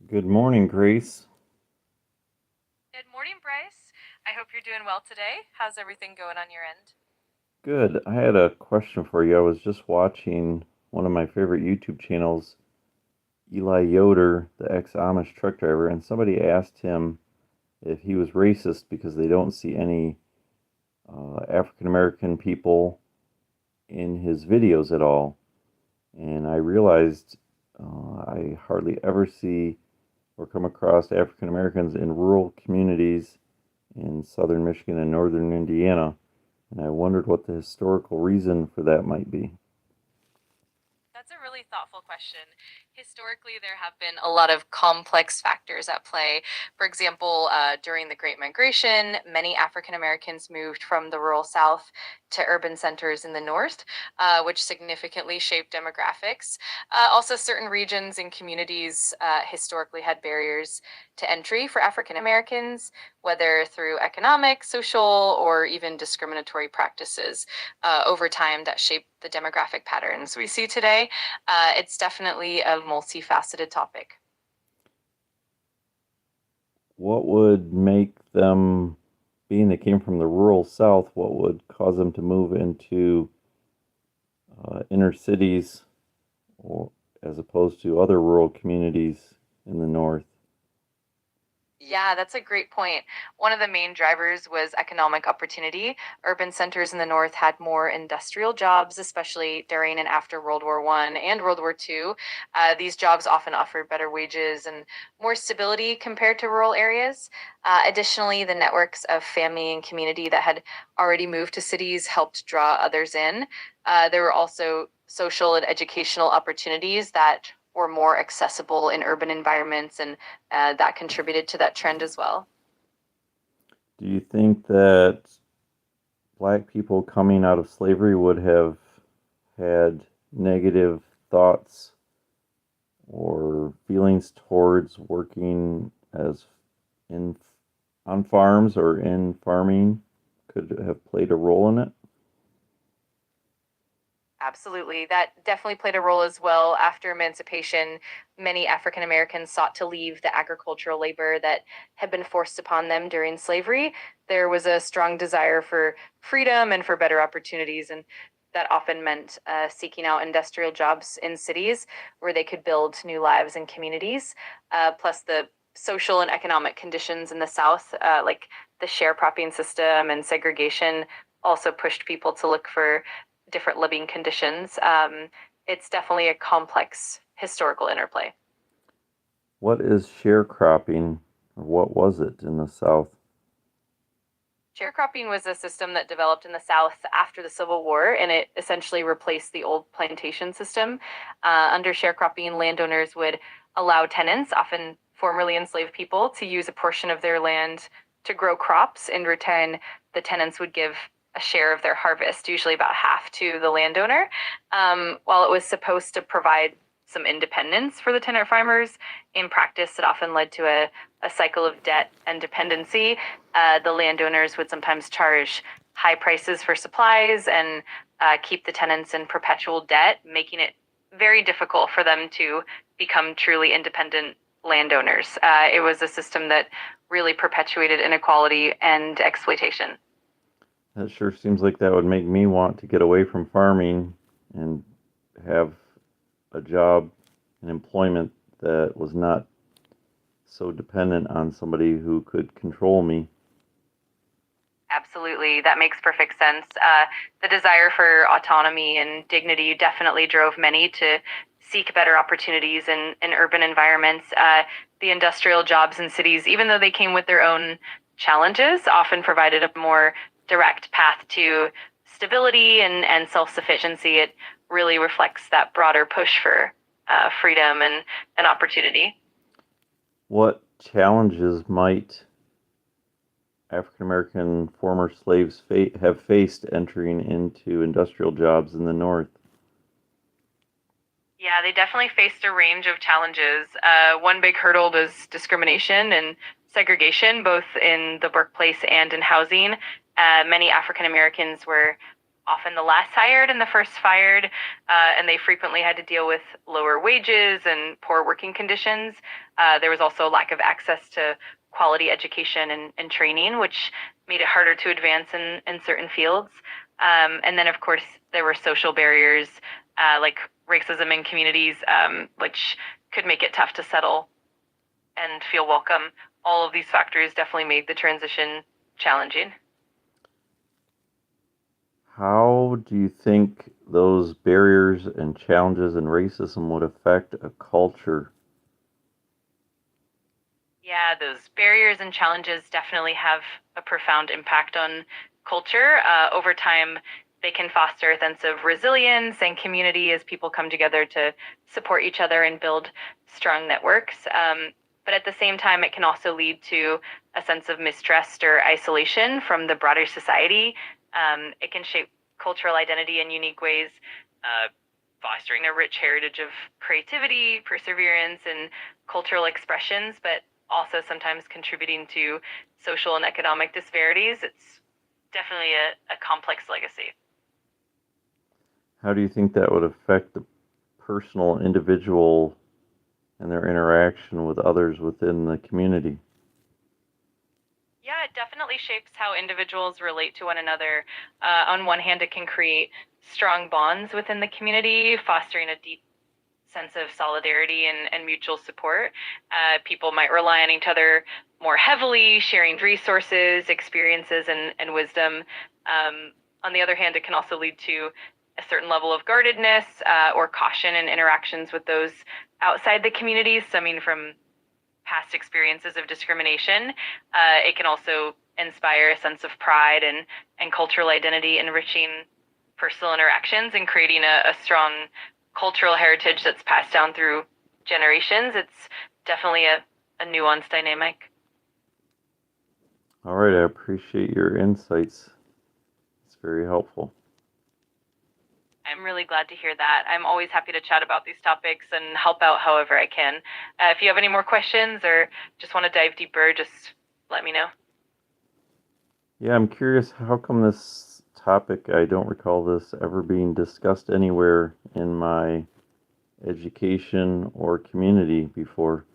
Good morning, Grace. Good morning, Bryce. I hope you're doing well today. How's everything going on your end? Good. I had a question for you. I was just watching one of my favorite YouTube channels, Eli Yoder, the ex-Amish truck driver, and somebody asked him if he was racist because they don't see any African American people in his videos at all. And I realized I hardly ever see or come across African Americans in rural communities in southern Michigan and northern Indiana. And I wondered what the historical reason for that might be. That's a really thoughtful question. Historically, there have been a lot of complex factors at play. For example, during the Great Migration, many African Americans moved from the rural South to urban centers in the North, which significantly shaped demographics. Also, certain regions and communities historically had barriers to entry for African Americans, whether through economic, social, or even discriminatory practices over time that shape the demographic patterns we see today. It's definitely a multifaceted topic. What would make them, being they came from the rural South, what would cause them to move into inner cities or as opposed to other rural communities in the North? Yeah, that's a great point. One of the main drivers was economic opportunity. Urban centers in the North had more industrial jobs, especially during and after World War One and World War Two. These jobs often offered better wages and more stability compared to rural areas. Additionally, the networks of family and community that had already moved to cities helped draw others in. There were also social and educational opportunities that were more accessible in urban environments, and that contributed to that trend as well. Do you think that black people coming out of slavery would have had negative thoughts or feelings towards working as in on farms or in farming could have played a role in it? Absolutely. That definitely played a role as well. After emancipation, many African Americans sought to leave the agricultural labor that had been forced upon them during slavery. There was a strong desire for freedom and for better opportunities, and that often meant seeking out industrial jobs in cities where they could build new lives and communities. Plus, the social and economic conditions in the South, like the sharecropping system and segregation, also pushed people to look for different living conditions. It's definitely a complex historical interplay. What is sharecropping, or what was it in the South? Sharecropping was a system that developed in the South after the Civil War, and it essentially replaced the old plantation system. Under sharecropping, landowners would allow tenants, often formerly enslaved people, to use a portion of their land to grow crops. In return, the tenants would give a share of their harvest, usually about half to the landowner. While it was supposed to provide some independence for the tenant farmers, in practice, it often led to a cycle of debt and dependency. The landowners would sometimes charge high prices for supplies and keep the tenants in perpetual debt, making it very difficult for them to become truly independent landowners. It was a system that really perpetuated inequality and exploitation. That sure seems like that would make me want to get away from farming and have a job and employment that was not so dependent on somebody who could control me. Absolutely, that makes perfect sense. The desire for autonomy and dignity definitely drove many to seek better opportunities in urban environments. The industrial jobs in cities, even though they came with their own challenges, often provided a more direct path to stability and self sufficiency. It really reflects that broader push for freedom and opportunity. What challenges might African American former slaves have faced entering into industrial jobs in the North? Yeah, they definitely faced a range of challenges. One big hurdle was discrimination and segregation, both in the workplace and in housing. Many African Americans were often the last hired and the first fired, and they frequently had to deal with lower wages and poor working conditions. There was also a lack of access to quality education and training, which made it harder to advance in certain fields. And then, of course, there were social barriers like racism in communities, which could make it tough to settle and feel welcome. All of these factors definitely made the transition challenging. How do you think those barriers and challenges and racism would affect a culture? Yeah, those barriers and challenges definitely have a profound impact on culture. Over time, they can foster a sense of resilience and community as people come together to support each other and build strong networks. But at the same time, it can also lead to a sense of mistrust or isolation from the broader society. It can shape cultural identity in unique ways, fostering a rich heritage of creativity, perseverance, and cultural expressions, but also sometimes contributing to social and economic disparities. It's definitely a complex legacy. How do you think that would affect the personal individual and their interaction with others within the community? Yeah, it definitely shapes how individuals relate to one another. On one hand, it can create strong bonds within the community, fostering a deep sense of solidarity and mutual support. People might rely on each other more heavily, sharing resources, experiences, and wisdom. On the other hand, it can also lead to a certain level of guardedness or caution in interactions with those outside the community, stemming from past experiences of discrimination. It can also inspire a sense of pride and cultural identity, enriching personal interactions and creating a strong cultural heritage that's passed down through generations. It's definitely a nuanced dynamic. All right, I appreciate your insights. It's very helpful. I'm really glad to hear that. I'm always happy to chat about these topics and help out however I can. If you have any more questions or just want to dive deeper, just let me know. Yeah, I'm curious, how come this topic, I don't recall this ever being discussed anywhere in my education or community before?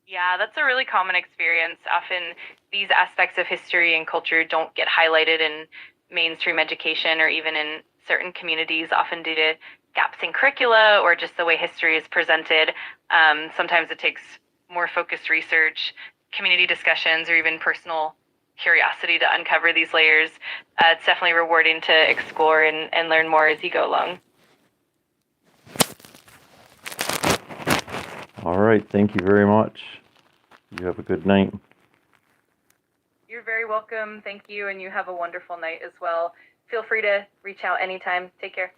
Yeah, that's a really common experience. Often these aspects of history and culture don't get highlighted in mainstream education or even in certain communities, often due to gaps in curricula or just the way history is presented. Sometimes it takes more focused research, community discussions, or even personal curiosity to uncover these layers. It's definitely rewarding to explore and learn more as you go along. All right, thank you very much. You have a good night. You're very welcome. Thank you, and you have a wonderful night as well. Feel free to reach out anytime. Take care.